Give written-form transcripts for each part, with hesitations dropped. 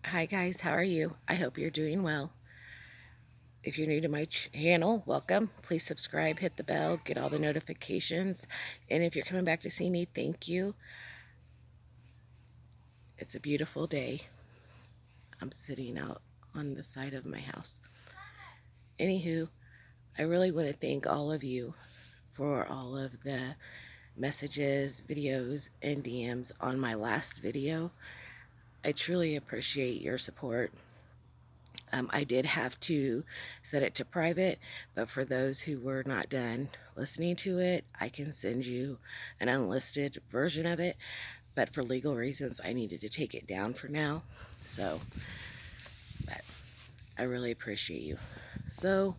Hi guys, how are you? I hope you're doing well. If you're new to my channel, welcome. Please subscribe, hit the bell, get all the notifications. And if you're coming back to see me, thank you. It's a beautiful day. I'm sitting out on the side of my house. Anywho, I really want to thank all of you for all of the messages, videos, and DMs on my last video. I truly appreciate your support. I did have to set it to private, but for those who were not done listening to it, I can send you an unlisted version of it. But for legal reasons, I needed to take it down for now. So, but I really appreciate you. So,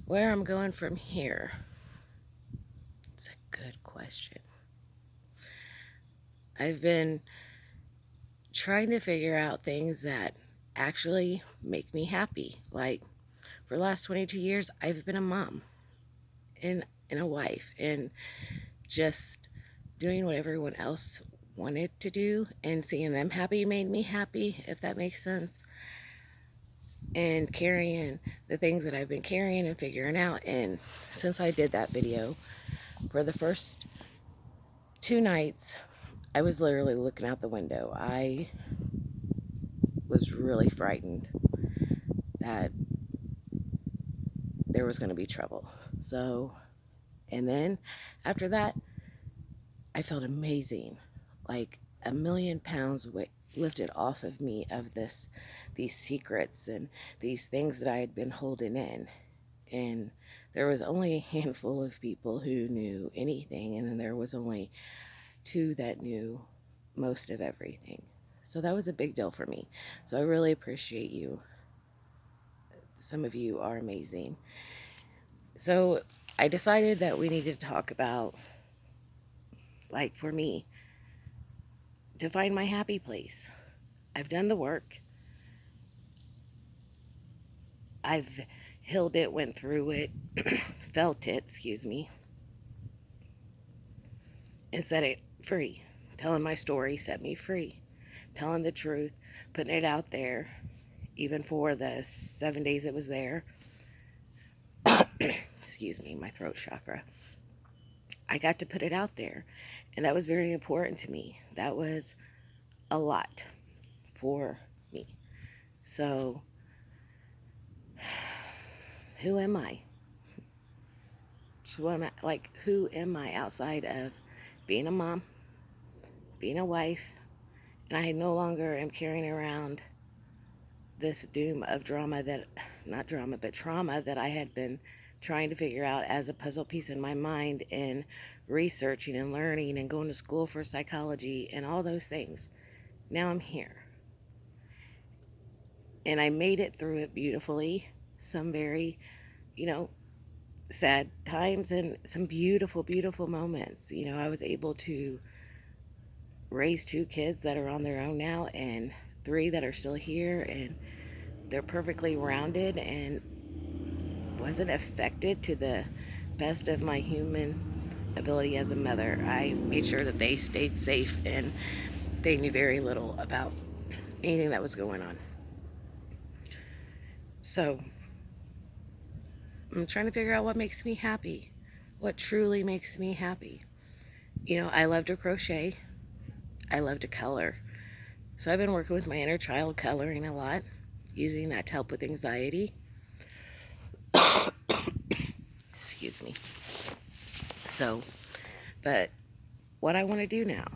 where I'm going from here? It's a good question. I've been trying to figure out things that actually make me happy. Like, for the last 22 years, I've been a mom and a wife, and just doing what everyone else wanted to do and seeing them happy made me happy, if that makes sense. And carrying the things that I've been carrying and figuring out. And since I did that video, for the first 2 nights, I was literally looking out the window. I was really frightened that there was going to be trouble. So, and then after that, I felt amazing. Like a million pounds lifted off of me of these secrets and these things that I had been holding in. And there was only a handful of people who knew anything, and then there was only two that knew most of everything. So that was a big deal for me. So I really appreciate you. Some of you are amazing. So I decided that we needed to talk about, like, for me, to find my happy place. I've done the work. I've healed it, went through it, felt it, excuse me, and set it free. Telling my story set me free. Telling the truth, putting it out there, even for the 7 days it was there. Excuse me, my throat chakra. I got to put it out there, and that was very important to me. That was a lot for me. So, who am I? So what am I, like, who am I outside of being a mom, being a wife, and I no longer am carrying around this doom of drama that, not drama, but trauma that I had been trying to figure out as a puzzle piece in my mind, and researching and learning and going to school for psychology and all those things. Now I'm here. And I made it through it beautifully. Some very, you know, sad times and some beautiful, beautiful moments. I was able to raise 2 kids that are on their own now, and 3 that are still here, and they're perfectly rounded and wasn't affected to the best of my human ability as a mother. I made sure that they stayed safe and they knew very little about anything that was going on. So I'm trying to figure out what makes me happy, what truly makes me happy. I love to crochet. I love to color. So I've been working with my inner child, coloring a lot, using that to help with anxiety. Excuse me. So, but what I want to do now,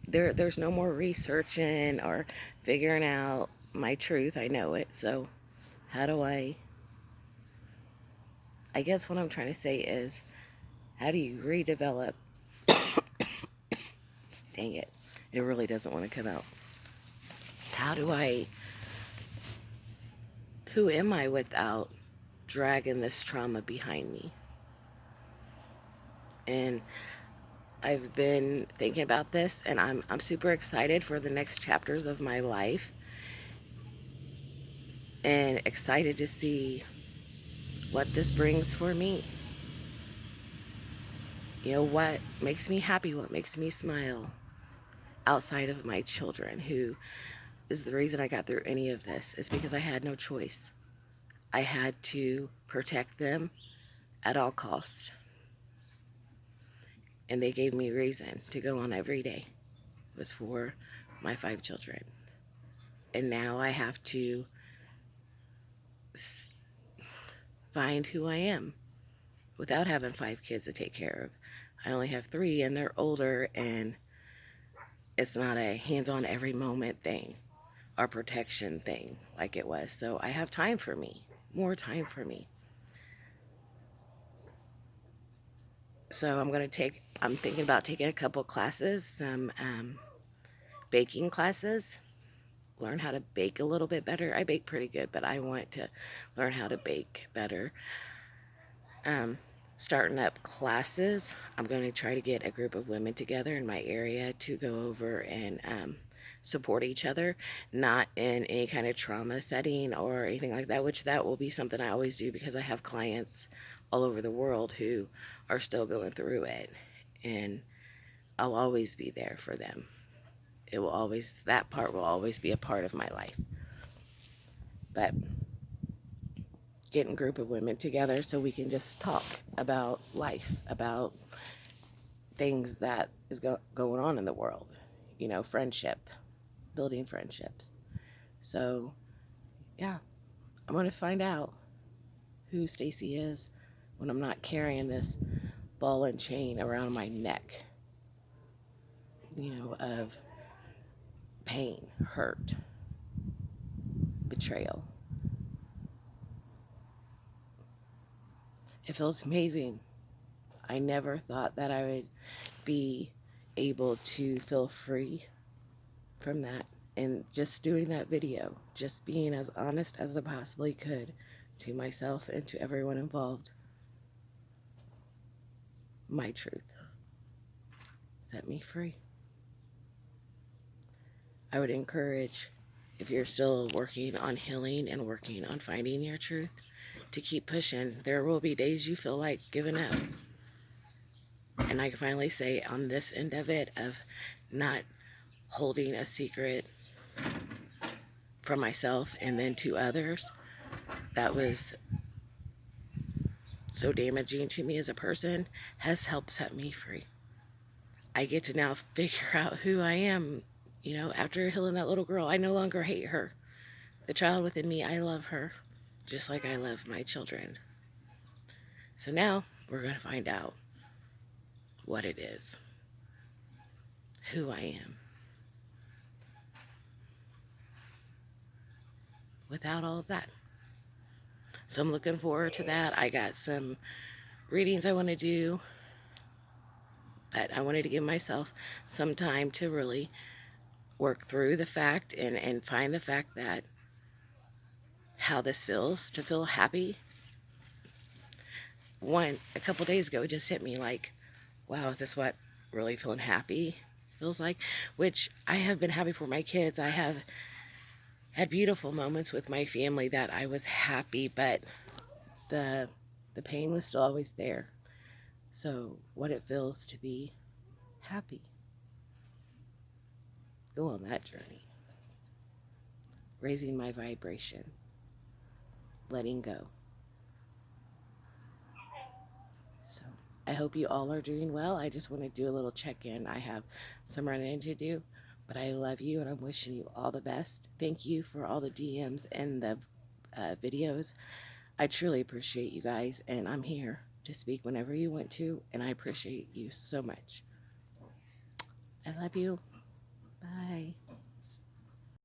there's no more researching or figuring out my truth. I know it. So how do I guess what I'm trying to say is, how do you redevelop? Dang it. It really doesn't want to come out. Who am I without dragging this trauma behind me? And I've been thinking about this, and I'm super excited for the next chapters of my life, and excited to see what this brings for me. What makes me happy, what makes me smile, outside of my children, who is the reason I got through any of this, is because I had no choice. I had to protect them at all costs. And they gave me reason to go on every day. It was for my 5 children. And now I have to find who I am without having 5 kids to take care of. I only have 3, and they're older, and it's not a hands-on every moment thing or protection thing like it was. So I have time for me, more time for me. So I'm thinking about taking a couple classes, some baking classes, learn how to bake a little bit better. I bake pretty good, but I want to learn how to bake better. Starting up classes. I'm going to try to get a group of women together in my area to go over and support each other, not in any kind of trauma setting or anything like that, which that will be something I always do because I have clients all over the world who are still going through it, and I'll always be there for them. That part will always be a part of my life. But getting a group of women together so we can just talk about life, about things that is going on in the world, friendship, building friendships. So yeah, I'm going to find out who Staci is when I'm not carrying this ball and chain around my neck, of pain, hurt, betrayal. It feels amazing. I never thought that I would be able to feel free from that. And just doing that video, just being as honest as I possibly could to myself and to everyone involved, my truth set me free. I would encourage, if you're still working on healing and working on finding your truth, to keep pushing. There will be days you feel like giving up. And I can finally say on this end of it, of not holding a secret from myself and then to others, that was so damaging to me as a person, has helped set me free. I get to now figure out who I am. After healing that little girl, I no longer hate her. The child within me, I love her just like I love my children. So now we're going to find out what it is, who I am, without all of that. So I'm looking forward to that. I got some readings I want to do, but I wanted to give myself some time to really work through the fact and find the fact that how this feels, to feel happy. A couple days ago, it just hit me like, wow, is this what really feeling happy feels like? Which I have been happy for my kids. I have had beautiful moments with my family that I was happy, but the pain was still always there. So what it feels to be happy. Go on that journey. Raising my vibration. Letting go. So I hope you all are doing well. I just want to do a little check-in. I have some running to do, but I love you and I'm wishing you all the best. Thank you for all the DMs and the videos. I truly appreciate you guys, and I'm here to speak whenever you want to, and I appreciate you so much. I love you. Bye.